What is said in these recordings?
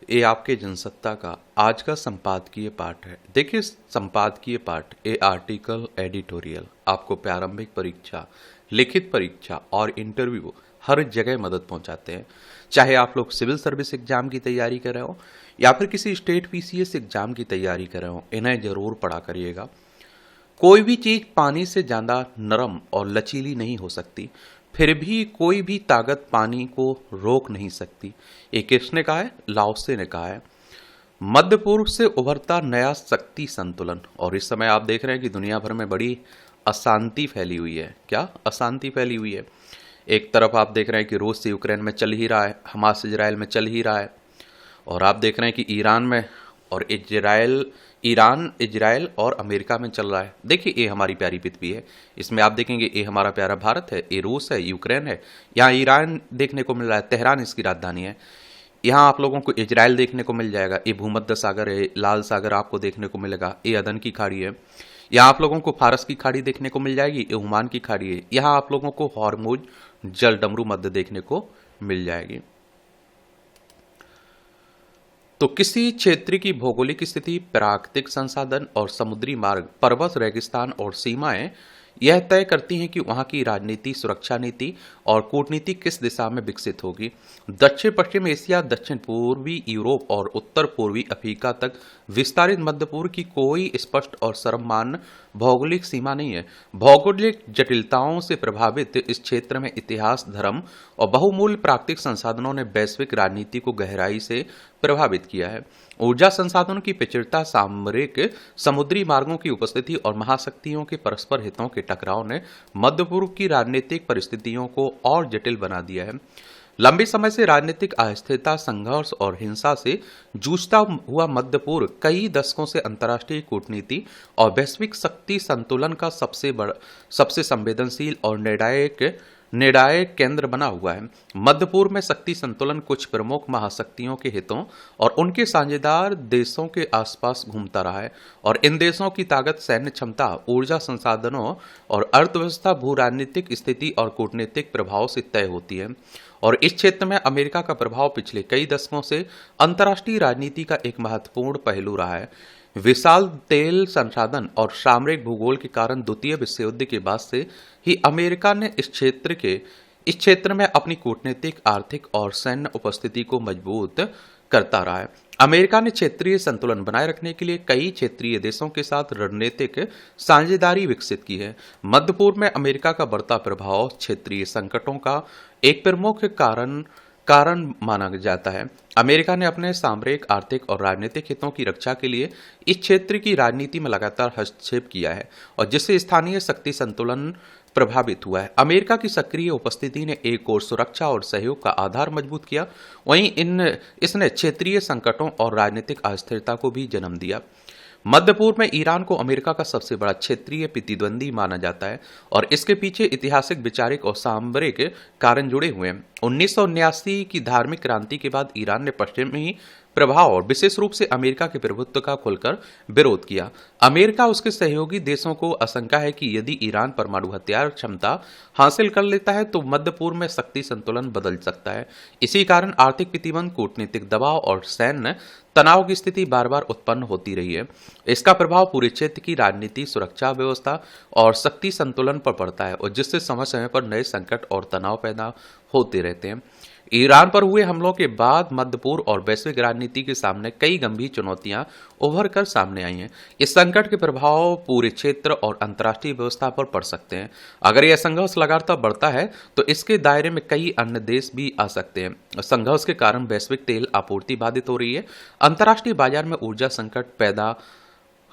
ये आपके जनसत्ता का आज का संपादकीय पाठ है। देखिए, संपादकीय पाठ ये आर्टिकल, एडिटोरियल आपको प्रारंभिक परीक्षा, लिखित परीक्षा और इंटरव्यू हर जगह मदद पहुंचाते हैं। चाहे आप लोग सिविल सर्विस एग्जाम की तैयारी कर रहे हो या फिर किसी स्टेट पीसीएस एग्जाम की तैयारी कर रहे हो, इन्हें जरूर पढ़ा करिएगा। कोई भी चीज पानी से ज्यादा नरम और लचीली नहीं हो सकती, फिर भी कोई भी ताकत पानी को रोक नहीं सकती। ये किसने कहा है? लाओसे ने कहा है। मध्य पूर्व से उभरता नया शक्ति संतुलन। और इस समय आप देख रहे हैं कि दुनिया भर में बड़ी अशांति फैली हुई है। क्या अशांति फैली हुई है? एक तरफ आप देख रहे हैं कि रूस से यूक्रेन में चल ही रहा है, हमास इजराइल में चल ही रहा है, और आप देख रहे हैं कि ईरान में और ईरान इजराइल और अमेरिका में चल रहा है। देखिए, ये हमारी प्यारी पृथ्वी है, इसमें आप देखेंगे ये हमारा प्यारा भारत है, ये रूस है, यूक्रेन है, यहाँ ईरान देखने को मिल रहा है, तेहरान इसकी राजधानी है। यहाँ आप लोगों को इजराइल देखने को मिल जाएगा, ये भूमध्य सागर है, लाल सागर आपको देखने को मिलेगा, ये अदन की खाड़ी है। यहाँ आप लोगों को फारस की खाड़ी देखने को मिल जाएगी, ये ओमान की खाड़ी है। यहाँ आप लोगों को हॉर्मुज जलडमरू मध्य देखने को मिल जाएगी। तो किसी क्षेत्र की भौगोलिक स्थिति, प्राकृतिक संसाधन और समुद्री मार्ग, पर्वत, रेगिस्तान और सीमाएं यह तय करती हैं कि वहां की राजनीति, सुरक्षा नीति और कूटनीति किस दिशा में विकसित होगी। दक्षिण पश्चिम एशिया, दक्षिण पूर्वी यूरोप और उत्तर पूर्वी अफ्रीका तक विस्तारित मध्य पूर्व की कोई स्पष्ट और सर्वमान्य भौगोलिक सीमा नहीं है। भौगोलिक जटिलताओं से प्रभावित इस क्षेत्र में इतिहास, धर्म और बहुमूल्य प्राकृतिक संसाधनों ने वैश्विक राजनीति को गहराई से प्रभावित किया है। ऊर्जा संसाधनों की पिछड़ता, सामरिक समुद्री मार्गों की उपस्थिति और महाशक्तियों के परस्पर हितों के टकराव ने मध्य पूर्व की राजनीतिक परिस्थितियों को और जटिल बना दिया है। लंबे समय से राजनीतिक अस्थिरता, संघर्ष और हिंसा से जूझता हुआ मध्य पूर्व कई दशकों से अंतर्राष्ट्रीय कूटनीति और वैश्विक शक्ति संतुलन का सबसे संवेदनशील और निर्णायक केंद्र बना हुआ है। मध्य पूर्व में शक्ति संतुलन कुछ प्रमुख महाशक्तियों के हितों और उनके साझेदार देशों के आसपास घूमता रहा है, और इन देशों की ताकत, सैन्य क्षमता, ऊर्जा संसाधनों और अर्थव्यवस्था भू राजनीतिक स्थिति और कूटनीतिक प्रभाव से तय होती है। और इस क्षेत्र में अमेरिका का प्रभाव पिछले कई दशकों से अंतर्राष्ट्रीय राजनीति का एक महत्वपूर्ण पहलू रहा है। विशाल तेल संसाधन और सामरिक भूगोल के कारण द्वितीय विश्व युद्ध के बाद से ही अमेरिका ने इस क्षेत्र में अपनी कूटनीतिक, आर्थिक और सैन्य उपस्थिति को मजबूत करता रहा है। अमेरिका ने क्षेत्रीय संतुलन बनाए रखने के लिए कई क्षेत्रीय देशों के साथ रणनीतिक साझेदारी विकसित की है। मध्य पूर्व में अमेरिका का बढ़ता प्रभाव क्षेत्रीय संकटों का एक प्रमुख कारण माना जाता है। अमेरिका ने अपने सामरिक, आर्थिक और राजनीतिक हितों की रक्षा के लिए इस क्षेत्र की राजनीति में लगातार हस्तक्षेप किया है, और जिससे स्थानीय शक्ति संतुलन प्रभावित हुआ है। अमेरिका की सक्रिय उपस्थिति ने एक और सुरक्षा और सहयोग का आधार मजबूत किया, वहीं इसने क्षेत्रीय संकटों और राजनीतिक अस्थिरता को भी जन्म दिया। मध्य पूर्व में ईरान को अमेरिका का सबसे बड़ा क्षेत्रीय प्रतिद्वंदी माना जाता है, और इसके पीछे ऐतिहासिक, वैचारिक और सामरिक कारण जुड़े हुए हैं। 1979 की धार्मिक क्रांति के बाद ईरान ने पश्चिमी प्रभाव और विशेष रूप से अमेरिका के प्रभुत्व का खुलकर विरोध किया। अमेरिका, उसके सहयोगी देशों को आशंका है कि यदि ईरान परमाणु हथियार क्षमता हासिल कर लेता है तो मध्य पूर्व में शक्ति संतुलन बदल सकता है। इसी कारण आर्थिक प्रतिबंध, कूटनीतिक दबाव और सैन्य तनाव की स्थिति बार बार उत्पन्न होती रही है। इसका प्रभाव पूरे क्षेत्र की राजनीति, सुरक्षा व्यवस्था और शक्ति संतुलन पर पड़ता है, और जिससे समय समय पर नए संकट और तनाव पैदा होते रहते हैं। ईरान पर हुए हमलों के बाद मध्य पूर्व और वैश्विक राजनीति के सामने कई गंभीर चुनौतियां उभर कर सामने आई हैं। इस संकट के प्रभाव पूरे क्षेत्र और अंतर्राष्ट्रीय व्यवस्था पर पड़ सकते हैं। अगर यह संघर्ष लगातार बढ़ता है तो इसके दायरे में कई अन्य देश भी आ सकते हैं। संघर्ष के कारण वैश्विक तेल आपूर्ति बाधित हो रही है, अंतर्राष्ट्रीय बाजार में ऊर्जा संकट पैदा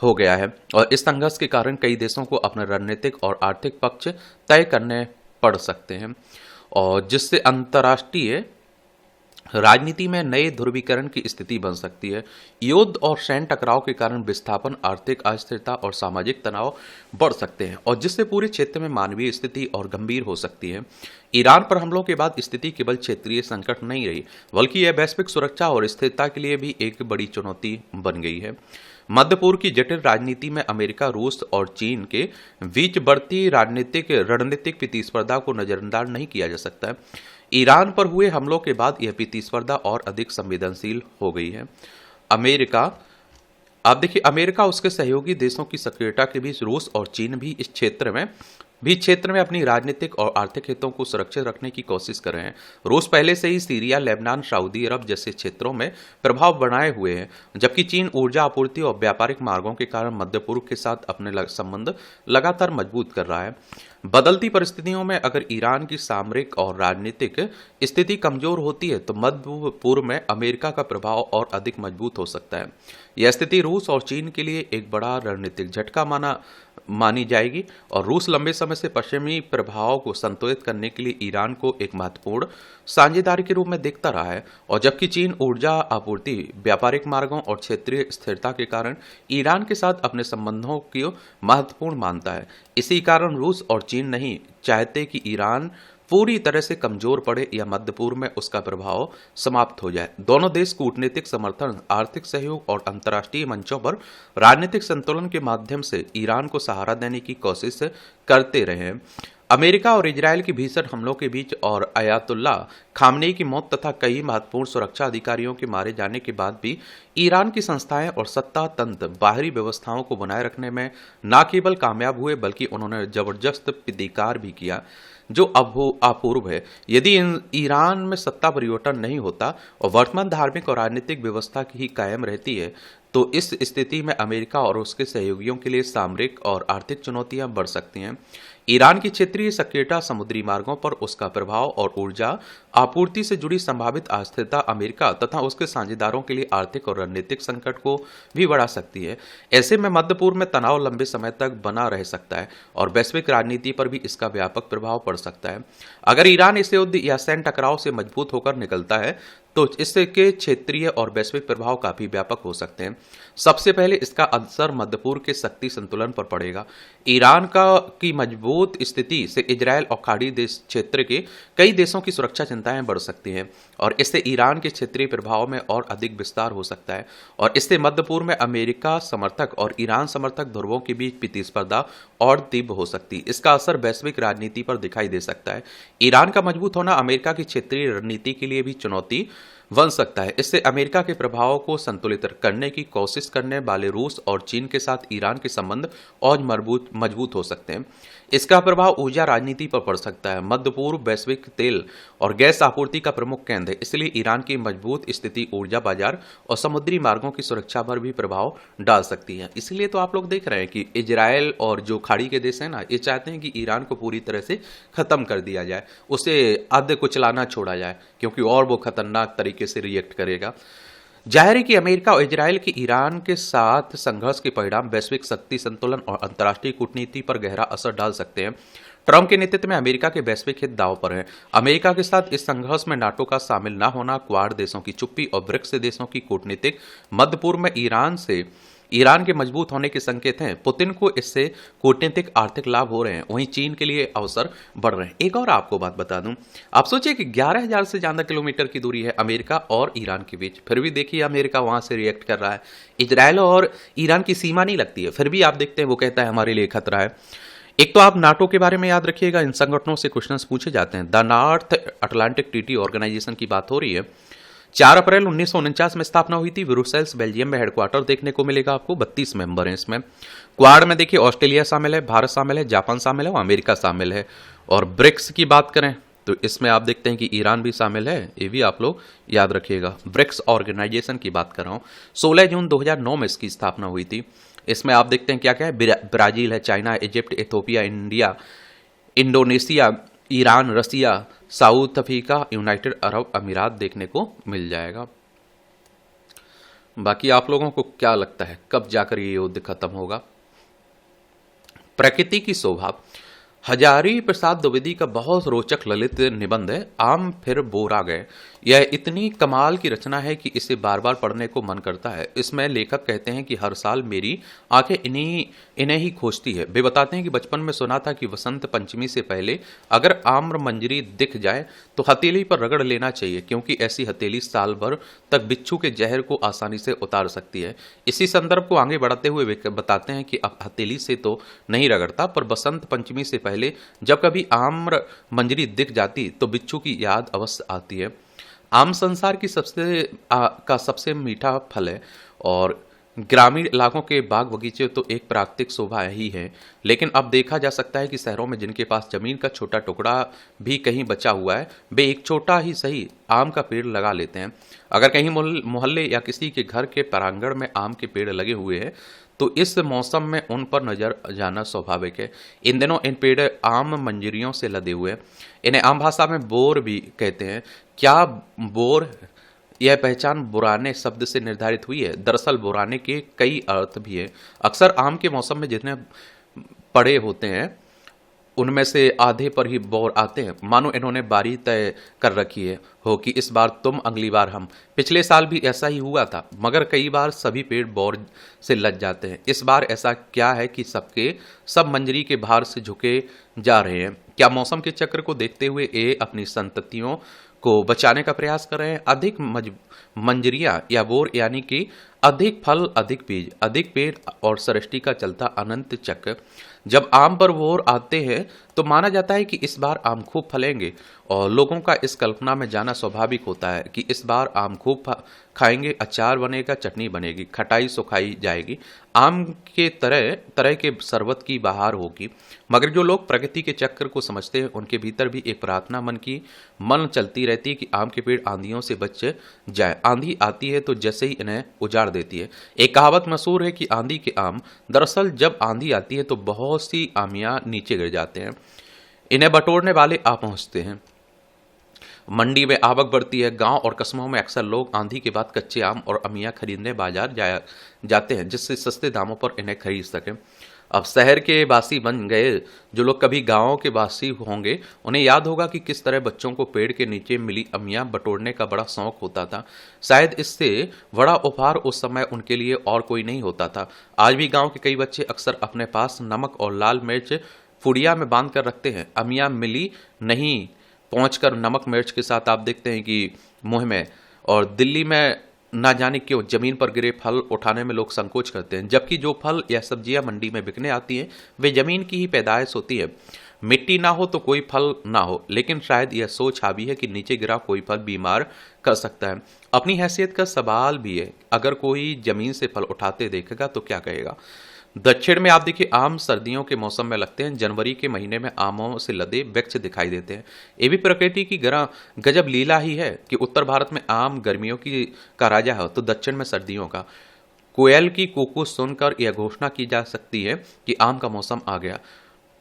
हो गया है, और इस संघर्ष के कारण कई देशों को अपने रणनीतिक और आर्थिक पक्ष तय करने पड़ सकते हैं, और जिससे अंतर्राष्ट्रीय राजनीति में नए ध्रुवीकरण की स्थिति बन सकती है। युद्ध और सैन्य टकराव के कारण विस्थापन, आर्थिक अस्थिरता और सामाजिक तनाव बढ़ सकते हैं, और जिससे पूरे क्षेत्र में मानवीय स्थिति और गंभीर हो सकती है। ईरान पर हमलों के बाद स्थिति केवल क्षेत्रीय संकट नहीं रही, बल्कि यह वैश्विक सुरक्षा और स्थिरता के लिए भी एक बड़ी चुनौती बन गई है। मध्य पूर्व की जटिल राजनीति में अमेरिका, रूस और चीन के बीच बढ़ती रणनीतिक प्रतिस्पर्धा को नजरअंदाज नहीं किया जा सकता है। ईरान पर हुए हमलों के बाद यह प्रतिस्पर्धा और अधिक संवेदनशील हो गई है। अमेरिका आप देखिए, अमेरिका उसके सहयोगी देशों की सक्रियता के बीच रूस और चीन भी इस क्षेत्र में अपनी राजनीतिक और आर्थिक हितों को सुरक्षित रखने की कोशिश कर रहे हैं। रूस पहले से ही सीरिया, लेबनान, सऊदी अरब जैसे क्षेत्रों में प्रभाव बनाए हुए हैं, जबकि चीन ऊर्जा आपूर्ति और व्यापारिक मार्गों के कारण मध्य पूर्व के साथ अपने संबंध लगातार मजबूत कर रहा है। बदलती परिस्थितियों में अगर ईरान की सामरिक और राजनीतिक स्थिति कमजोर होती है तो मध्य पूर्व में अमेरिका का प्रभाव और अधिक मजबूत हो सकता है। यह स्थिति रूस और चीन के लिए एक बड़ा रणनीतिक झटका मानी जाएगी और रूस लंबे समय से पश्चिमी प्रभाव को संतुलित करने के लिए ईरान को एक महत्वपूर्ण साझेदार के रूप में देखता रहा है, और जबकि चीन ऊर्जा आपूर्ति, व्यापारिक मार्गों और क्षेत्रीय स्थिरता के कारण ईरान के साथ अपने संबंधों को महत्वपूर्ण मानता है। इसी कारण रूस और चीन नहीं चाहते कि ईरान पूरी तरह से कमजोर पड़े या मध्य पूर्व में उसका प्रभाव समाप्त हो जाए। दोनों देश कूटनीतिक समर्थन, आर्थिक सहयोग और अंतर्राष्ट्रीय मंचों पर राजनीतिक संतुलन के माध्यम से ईरान को सहारा देने की कोशिश करते रहे हैं। अमेरिका और इजरायल के भीषण हमलों के बीच और अयातुल्ला खामनेई की मौत तथा कई महत्वपूर्ण सुरक्षा अधिकारियों के मारे जाने के बाद भी ईरान की संस्थाएं और सत्ता तंत्र बाहरी व्यवस्थाओं को बनाए रखने में न केवल कामयाब हुए बल्कि उन्होंने जबरदस्त प्रतिकार भी किया, जो अपूर्व है। यदि ईरान में सत्ता परिवर्तन नहीं होता और वर्तमान धार्मिक और राजनीतिक व्यवस्था ही कायम रहती है तो इस स्थिति में अमेरिका और उसके सहयोगियों के लिए सामरिक और आर्थिक चुनौतियां बढ़ सकती हैं। ईरान की क्षेत्रीय सक्रियता, समुद्री मार्गों पर उसका प्रभाव और ऊर्जा आपूर्ति से जुड़ी संभावित अस्थिरता अमेरिका तथा उसके साझेदारों के लिए आर्थिक और रणनीतिक संकट को भी बढ़ा सकती है। ऐसे में मध्य पूर्व में तनाव लंबे समय तक बना रह सकता है और वैश्विक राजनीति पर भी इसका व्यापक प्रभाव पड़ सकता है। अगर ईरान इस युद्ध या सैन्य टकराव से मजबूत होकर निकलता है तो इसके क्षेत्रीय और वैश्विक प्रभाव काफी व्यापक हो सकते हैं। सबसे पहले इसका असर मध्य पूर्व के शक्ति संतुलन पर पड़ेगा। ईरान की मजबूत स्थिति से इजरायल और खाड़ी देश क्षेत्र के कई देशों की सुरक्षा चिंताएं बढ़ सकती हैं और इससे ईरान के क्षेत्रीय प्रभाव में और अधिक विस्तार हो सकता है और इससे मध्य पूर्व में अमेरिका समर्थक और ईरान समर्थक ध्रुवों के बीच प्रतिस्पर्धा और तीव्र हो सकती है। इसका असर वैश्विक राजनीति पर दिखाई दे सकता है। ईरान का मजबूत होना अमेरिका की क्षेत्रीय रणनीति के लिए भी चुनौती बन सकता है। इससे अमेरिका के प्रभाव को संतुलित करने की कोशिश करने वाले रूस और चीन के साथ ईरान के संबंध और मजबूत हो सकते हैं। इसका प्रभाव ऊर्जा राजनीति पर पड़ सकता है। मध्य पूर्व वैश्विक तेल और गैस आपूर्ति का प्रमुख केंद्र है, इसलिए ईरान की मजबूत स्थिति ऊर्जा बाजार और समुद्री मार्गों की सुरक्षा पर भी प्रभाव डाल सकती है। इसलिए तो आप लोग देख रहे हैं कि इजरायल और जो खाड़ी के देश हैं ना, ये चाहते हैं कि ईरान को पूरी तरह से खत्म कर दिया जाए, उसे अध कुचलाना छोड़ा जाए, क्योंकि और वो खतरनाक तरीके से रिएक्ट करेगा। जाहिर है कि अमेरिका और इजरायल की ईरान के साथ संघर्ष के परिणाम वैश्विक शक्ति संतुलन और अंतर्राष्ट्रीय कूटनीति पर गहरा असर डाल सकते हैं। ट्रंप के नेतृत्व में अमेरिका के वैश्विक हित दांव पर हैं। अमेरिका के साथ इस संघर्ष में नाटो का शामिल न होना, क्वाड देशों की चुप्पी और ब्रिक्स देशों की कूटनीतिक मध्य पूर्व में ईरान के मजबूत होने के संकेत हैं। पुतिन को इससे कूटनीतिक आर्थिक लाभ हो रहे हैं, वहीं चीन के लिए अवसर बढ़ रहे हैं। एक और आपको बात बता दूं, आप सोचिए कि 11,000 से ज्यादा किलोमीटर की दूरी है अमेरिका और ईरान के बीच, फिर भी देखिए अमेरिका वहां से रिएक्ट कर रहा है। इजरायल और ईरान की सीमा नहीं लगती है, फिर भी आप देखते हैं वो कहता है हमारे लिए खतरा है। एक तो आप नाटो के बारे में याद रखिएगा, इन संगठनों से क्वेश्चंस पूछे जाते हैं। The North Atlantic Treaty Organization की बात हो रही है। 4 अप्रैल 1949 में स्थापना हुई थी। ब्रुसेल्स बेल्जियम में हेडक्वार्टर देखने को मिलेगा आपको। 32 मेंबर हैं इसमें। क्वाड में देखिए ऑस्ट्रेलिया शामिल है, भारत शामिल है, जापान शामिल है और अमेरिका शामिल है। और ब्रिक्स की बात करें तो इसमें आप देखते हैं कि ईरान भी शामिल है, ये भी आप लोग याद रखिएगा। ब्रिक्स ऑर्गेनाइजेशन की बात कर रहा हूँ। 16 जून 2009 में इसकी स्थापना हुई थी। इसमें आप देखते हैं क्या क्या है, ब्राजील है, China, Egypt, Ethiopia, India, Indonesia, Iran, Russia, South Africa, United Arab Emirates देखने को मिल जाएगा। बाकी आप लोगों को क्या लगता है कब जाकर ये युद्ध खत्म होगा? प्रकृति की शोभा। हजारी प्रसाद द्विवेदी का बहुत रोचक ललित निबंध है, आम फिर बोर आ गए। यह इतनी कमाल की रचना है कि इसे बार-बार पढ़ने को मन करता है। इसमें लेखक कहते हैं कि हर साल मेरी आंखें इन्हें ही खोजती है। वे बताते हैं कि बचपन में सुना था कि वसंत पंचमी से पहले अगर आम्र मंजरी दिख जाए तो हथेली पर रगड़ लेना चाहिए, क्योंकि ऐसी हथेली साल भर तक बिच्छू के जहर को आसानी से उतार सकती है। इसी संदर्भ को आगे बढ़ाते हुए वे बताते हैं कि अब हथेली से तो नहीं रगड़ता, पर बसंत पंचमी से पहले जब कभी आम्र मंजरी दिख जाती तो बिच्छू की याद अवश्य आती है। आम संसार की सबसे मीठा फल है और ग्रामीण इलाकों के बाग बगीचे तो एक प्राकृतिक शोभा ही है, लेकिन अब देखा जा सकता है कि शहरों में जिनके पास जमीन का छोटा टुकड़ा भी कहीं बचा हुआ है, वे एक छोटा ही सही आम का पेड़ लगा लेते हैं। अगर कहीं मोहल्ले या किसी के घर के प्रांगण में आम के पेड़ लगे हुए हैं तो इस मौसम में उन पर नजर जाना स्वाभाविक है। इन दिनों इन पेड़ आम मंजरियों से लदे हुए हैं। इन्हें आम भाषा में बोर भी कहते हैं। क्या बोर? यह पहचान बुराने शब्द से निर्धारित हुई है। दरअसल बुराने के कई अर्थ भी हैं। अक्सर आम के मौसम में जितने पड़े होते हैं उनमें से आधे पर ही बौर आते हैं, मानो इन्होंने बारी तय कर रखी है हो कि इस बार तुम, अगली बार हम। पिछले साल भी ऐसा ही हुआ था, मगर कई बार सभी पेड़ बौर से लद जाते हैं। इस बार ऐसा क्या है कि सब मंजरी के भार से झुके जा रहे हैं? क्या मौसम के चक्र को देखते हुए ये अपनी संततियों को बचाने का प्रयास कर रहे हैं? अधिक मंजरियां या बोर, यानी कि अधिक फल, अधिक बीज, अधिक पेड़ और सृष्टि का चलता अनंत चक्र। जब आम पर बोर आते हैं तो माना जाता है कि इस बार आम खूब फलेंगे, और लोगों का इस कल्पना में जाना स्वाभाविक होता है कि इस बार आम खूब खाएंगे, अचार बनेगा, चटनी बनेगी, खटाई सुखाई जाएगी, आम के तरह तरह के शरबत की बहार होगी। मगर जो लोग प्रकृति के चक्र को समझते हैं उनके भीतर भी एक प्रार्थना मन चलती रहती है कि आम के पेड़ आंधियों से बच जाए। आंधी आती है तो जैसे ही इन्हें उजाड़ देती है। एक कहावत मशहूर है कि आंधी के आम। दरअसल जब आंधी आती है तो बहुत सी आमियां नीचे गिर जाते हैं, इन्हें बटोरने वाले आ पहुंचते हैं। मंडी में आवक बढ़ती है। गांव और कस्बों में अक्सर लोग आंधी के बाद कच्चे आम और अमिया खरीदने बाजार जाते हैं, जिससे सस्ते दामों पर इन्हें खरीद सकें। अब शहर के वासी बन गए जो लोग कभी गांवों के वासी होंगे, उन्हें याद होगा कि किस तरह बच्चों को पेड़ के नीचे मिली अमिया बटोरने का बड़ा शौक होता था। शायद इससे बड़ा उपहार उस समय उनके लिए और कोई नहीं होता था। आज भी गांव के कई बच्चे अक्सर अपने पास नमक और लाल मिर्च पुड़िया में बांध कर रखते हैं। अमिया मिली नहीं पहुंचकर नमक मिर्च के साथ आप देखते हैं कि मुंह में, और दिल्ली में ना जाने क्यों जमीन पर गिरे फल उठाने में लोग संकोच करते हैं, जबकि जो फल या सब्जियां मंडी में बिकने आती हैं वे जमीन की ही पैदाइश होती है। मिट्टी ना हो तो कोई फल ना हो, लेकिन शायद यह सोच हावी है कि नीचे गिरा कोई फल बीमार कर सकता है। अपनी हैसियत का सवाल भी है, अगर कोई जमीन से फल उठाते देखेगा तो क्या कहेगा। दक्षिण में आप देखिए आम सर्दियों के मौसम में लगते हैं। जनवरी के महीने में आमों से लदे वृक्ष दिखाई देते हैं। ये भी प्रकृति की गजब लीला ही है कि उत्तर भारत में आम गर्मियों का राजा है तो दक्षिण में सर्दियों का। कोयल की कूकू सुनकर यह घोषणा की जा सकती है कि आम का मौसम आ गया।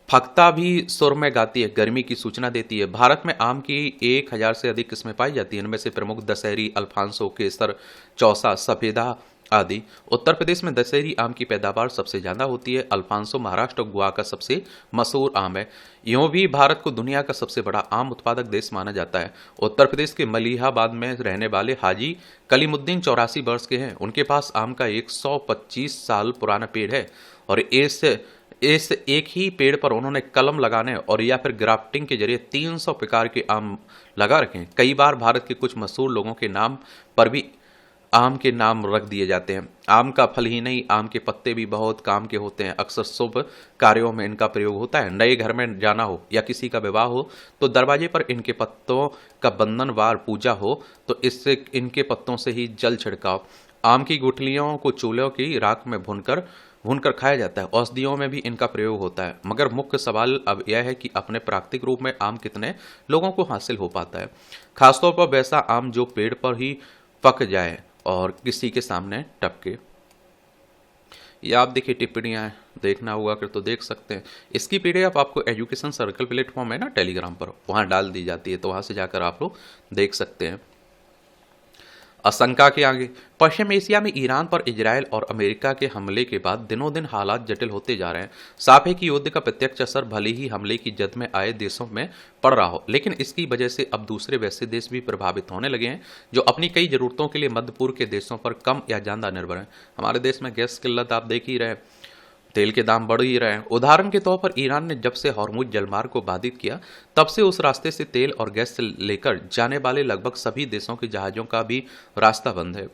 फक्ता भी सुर में गाती है, गर्मी की सूचना देती है। भारत में आम की 1000 से अधिक किस्में पाई जाती हैं। इनमें से प्रमुख दशहरी, अल्फांसो, केसर, चौसा, सफेदा आदि। उत्तर प्रदेश में दशहरी आम की पैदावार सबसे ज्यादा होती है। अल्फांसो महाराष्ट्र और गोवा का सबसे मशहूर आम है। यूं भी भारत को दुनिया का सबसे बड़ा आम उत्पादक देश माना जाता है। उत्तर प्रदेश के मलिहाबाद में रहने वाले हाजी कलीमुद्दीन 84 वर्ष के हैं। उनके पास आम का 125 साल पुराना पेड़ है, और इस एक ही पेड़ पर उन्होंने कलम लगाने और या फिर ग्राफ्टिंग के जरिए 300 प्रकार के आम लगा रखे हैं। कई बार भारत के कुछ मशहूर लोगों के नाम पर भी आम के नाम रख दिए जाते हैं। आम का फल ही नहीं, आम के पत्ते भी बहुत काम के होते हैं। अक्सर शुभ कार्यों में इनका प्रयोग होता है। नए घर में जाना हो या किसी का विवाह हो तो दरवाजे पर इनके पत्तों का बंधनवार पूजा हो तो इससे इनके पत्तों से ही जल छिड़काव। आम की गुठलियों को चूल्हों की राख में भूनकर खाया जाता है। औषधियों में भी इनका प्रयोग होता है। मगर मुख्य सवाल अब यह है कि अपने प्राकृतिक रूप में आम कितने लोगों को हासिल हो पाता है, खासतौर पर वैसा आम जो पेड़ पर ही पक जाए और किसी के सामने टपके। ये आप देखिए टिप्पणियां देखना हुआ कर तो देख सकते हैं। इसकी पीडीएफ आपको एजुकेशन सर्कल प्लेटफॉर्म है ना टेलीग्राम पर, वहां डाल दी जाती है, तो वहां से जाकर आप लोग देख सकते हैं। आशंका के आगे पश्चिम एशिया में ईरान पर इजरायल और अमेरिका के हमले के बाद दिनों दिन हालात जटिल होते जा रहे हैं। साफ है कि युद्ध का प्रत्यक्ष असर भले ही हमले की जद में आए देशों में पड़ रहा हो, लेकिन इसकी वजह से अब दूसरे वैसे देश भी प्रभावित होने लगे हैं जो अपनी कई जरूरतों के लिए मध्य पूर्व के देशों पर कम या ज्यादा निर्भर हैं। हमारे देश में गैस किल्लत आप देख ही रहे, तेल के दाम बढ़ ही रहे हैं। उदाहरण के तौर पर ईरान ने जब से हॉर्मुज जलमार्ग को बाधित किया, तब से उस रास्ते से तेल और गैस से लेकर जाने वाले लगभग सभी देशों के जहाजों का भी रास्ता बंद है।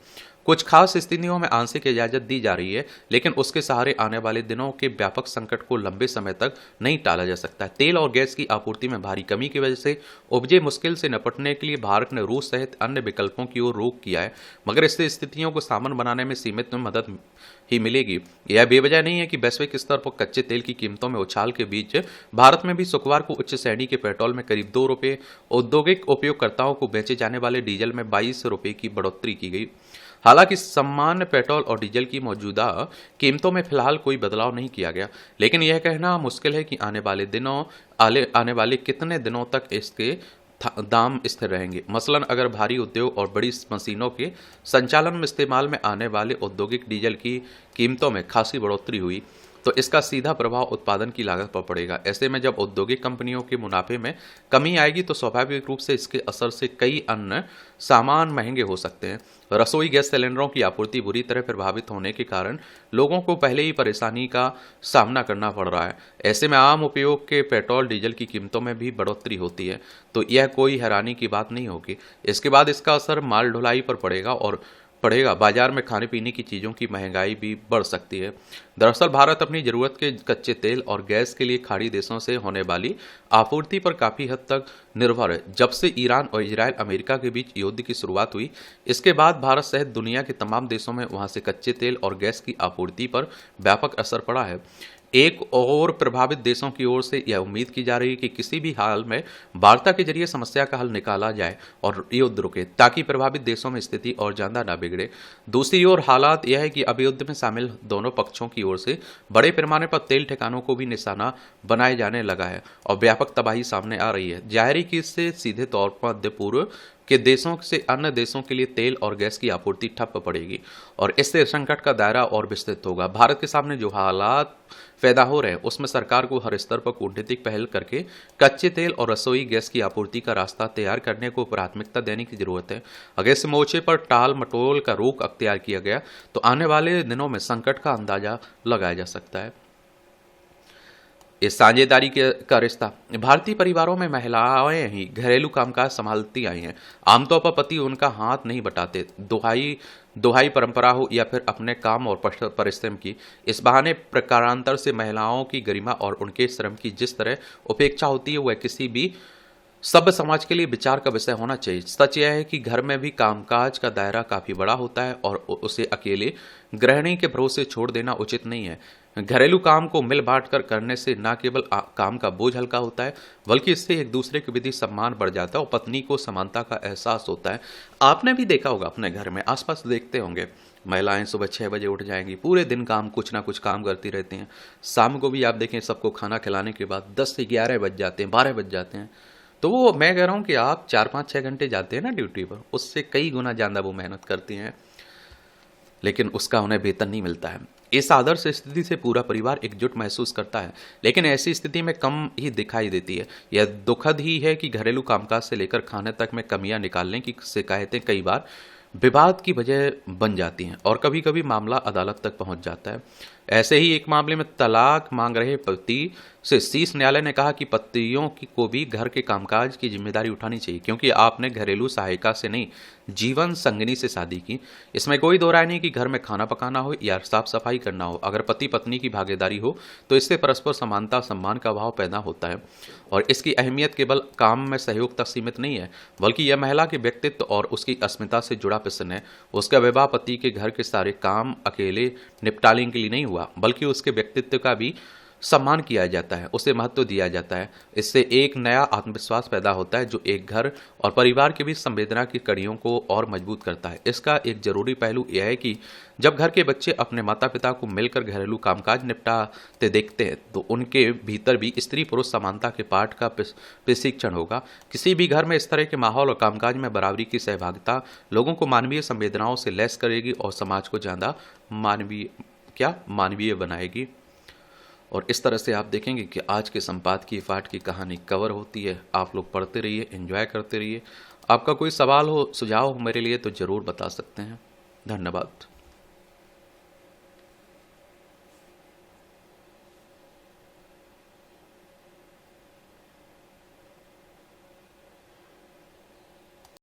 कुछ खास स्थितियों में आंशिक इजाजत दी जा रही है, लेकिन उसके सहारे आने वाले दिनों के व्यापक संकट को लंबे समय तक नहीं टाला जा सकता है। तेल और गैस की आपूर्ति में भारी कमी की वजह से उपजे मुश्किल से निपटने के लिए भारत ने रूस सहित अन्य विकल्पों की ओर रुख किया है, मगर इससे स्थितियों को सामान्य बनाने में सीमित मदद ही मिलेगी। यह बेवजह नहीं है कि वैश्विक स्तर पर कच्चे तेल की कीमतों में उछाल के बीच भारत में भी शुक्रवार को उच्च श्रेणी के पेट्रोल में करीब ₹2, औद्योगिक उपयोगकर्ताओं को बेचे जाने वाले डीजल में ₹22 की बढ़ोतरी की गई। हालांकि सामान्य पेट्रोल और डीजल की मौजूदा कीमतों में फिलहाल कोई बदलाव नहीं किया गया, लेकिन यह कहना मुश्किल है कि आने वाले कितने दिनों तक इसके दाम स्थिर रहेंगे। मसलन अगर भारी उद्योग और बड़ी मशीनों के संचालन में इस्तेमाल में आने वाले औद्योगिक डीजल की कीमतों में खासी बढ़ोतरी हुई, तो इसका सीधा प्रभाव उत्पादन की लागत पर पड़ेगा। ऐसे में जब औद्योगिक कंपनियों के मुनाफे में कमी आएगी तो स्वाभाविक रूप से इसके असर से कई अन्य सामान महंगे हो सकते हैं। रसोई गैस सिलेंडरों की आपूर्ति बुरी तरह प्रभावित होने के कारण लोगों को पहले ही परेशानी का सामना करना पड़ रहा है। ऐसे में आम उपयोग के पेट्रोल डीजल की कीमतों में भी बढ़ोतरी होती है, तो यह कोई हैरानी की बात नहीं होगी। इसके बाद इसका असर माल ढुलाई पर पड़ेगा। बाजार में खाने पीने की चीज़ों की महंगाई भी बढ़ सकती है। दरअसल भारत अपनी ज़रूरत के कच्चे तेल और गैस के लिए खाड़ी देशों से होने वाली आपूर्ति पर काफ़ी हद तक निर्भर है। जब से ईरान और इजरायल अमेरिका के बीच युद्ध की शुरुआत हुई, इसके बाद भारत सहित दुनिया के तमाम देशों में वहां से कच्चे तेल और गैस की आपूर्ति पर व्यापक असर पड़ा है। एक और प्रभावित देशों की ओर से यह उम्मीद की जा रही है कि किसी भी हाल में वार्ता के जरिए समस्या का हल निकाला जाए और युद्ध रुके, ताकि प्रभावित देशों में स्थिति और ज्यादा न बिगड़े। दूसरी ओर हालात यह है कि अब युद्ध में शामिल दोनों पक्षों की ओर से बड़े पैमाने पर तेल ठिकानों को भी निशाना बनाए जाने लगा है और व्यापक तबाही सामने आ रही है। जाहिर है कि इससे सीधे तौर पर मध्य पूर्व के देशों से अन्य देशों के लिए तेल और गैस की आपूर्ति ठप पड़ेगी और इससे संकट का दायरा और विस्तृत होगा। भारत के सामने जो हालात पैदा हो रहे हैं, उसमें सरकार को हर स्तर पर कूटनीतिक पहल करके कच्चे तेल और रसोई गैस की आपूर्ति का रास्ता तैयार करने को प्राथमिकता देने की जरूरत है। अगर इस मोर्चे पर टाल मटोल का रुख अख्तियार किया गया तो आने वाले दिनों में संकट का अंदाजा लगाया जा सकता है। इस साझेदारी का रिश्ता भारतीय परिवारों में महिलाएं ही घरेलू कामकाज संभालती आई हैं। आमतौर पर पति उनका हाथ नहीं बटाते। दोहाई परंपरा हो या फिर अपने काम और परिश्रम की, इस बहाने प्रकारांतर से महिलाओं की गरिमा और उनके श्रम की जिस तरह उपेक्षा होती है, वह किसी भी सभ्य समाज के लिए विचार का विषय होना चाहिए। सच यह है कि घर में भी कामकाज का दायरा काफी बड़ा होता है और उसे अकेले गृहिणी के भरोसे छोड़ देना उचित नहीं है। घरेलू काम को मिल बांट कर करने से न केवल काम का बोझ हल्का होता है, बल्कि इससे एक दूसरे के प्रति सम्मान बढ़ जाता है और पत्नी को समानता का एहसास होता है। आपने भी देखा होगा, अपने घर में आसपास देखते होंगे, महिलाएं सुबह 6 बजे उठ जाएंगी, पूरे दिन कुछ ना कुछ काम करती रहती हैं। शाम को भी आप देखें, सबको खाना खिलाने के बाद 10 से 11 बज जाते हैं, 12 बज जाते हैं। तो वो मैं कह रहा हूँ कि आप 4-5-6 घंटे जाते हैं ना ड्यूटी पर, उससे कई गुना ज़्यादा वो मेहनत करती हैं, लेकिन उसका उन्हें वेतन नहीं मिलता है। इस आदर्श स्थिति से पूरा परिवार एकजुट महसूस करता है, लेकिन ऐसी स्थिति में कम ही दिखाई देती है। यह दुखद ही है कि घरेलू कामकाज से लेकर खाने तक में कमियां निकालने की शिकायतें कई बार विवाद की वजह बन जाती हैं और कभी कभी मामला अदालत तक पहुंच जाता है। ऐसे ही एक मामले में तलाक मांग रहे पति से शीर्ष न्यायालय ने कहा कि पतियों को भी घर के कामकाज की जिम्मेदारी उठानी चाहिए, क्योंकि आपने घरेलू सहायिका से नहीं, जीवन संगिनी से शादी की। इसमें कोई दो राय नहीं कि घर में खाना पकाना हो या साफ सफाई करना हो, अगर पति पत्नी की भागीदारी हो तो इससे परस्पर समानता सम्मान का भाव पैदा होता है। और इसकी अहमियत केवल काम में सहयोग तक सीमित नहीं है, बल्कि यह महिला के व्यक्तित्व और उसकी अस्मिता से जुड़ा प्रश्न है। उसका विवाह पति के घर के सारे काम अकेले निपटाने के लिए नहीं हुआ, बल्कि उसके व्यक्तित्व का भी सम्मान किया जाता है, उसे महत्व दिया जाता है। इससे एक नया आत्मविश्वास पैदा होता है जो एक घर और परिवार के बीच संवेदना की कड़ियों को और मजबूत करता है। इसका एक ज़रूरी पहलू यह है कि जब घर के बच्चे अपने माता-पिता को मिलकर घरेलू कामकाज निपटाते देखते हैं, तो उनके भीतर भी स्त्री-पुरुष समानता के पाठ का प्रशिक्षण होगा। किसी भी घर में इस तरह के माहौल और कामकाज में बराबरी की सहभागिता लोगों को मानवीय संवेदनाओं से लैस करेगी और समाज को ज़्यादा मानवीय बनाएगी। और इस तरह से आप देखेंगे कि आज के संपादकीय पाठ की कहानी कवर होती है। आप लोग पढ़ते रहिए, एंजॉय करते रहिए। आपका कोई सवाल हो, सुझाव हो मेरे लिए तो ज़रूर बता सकते हैं। धन्यवाद।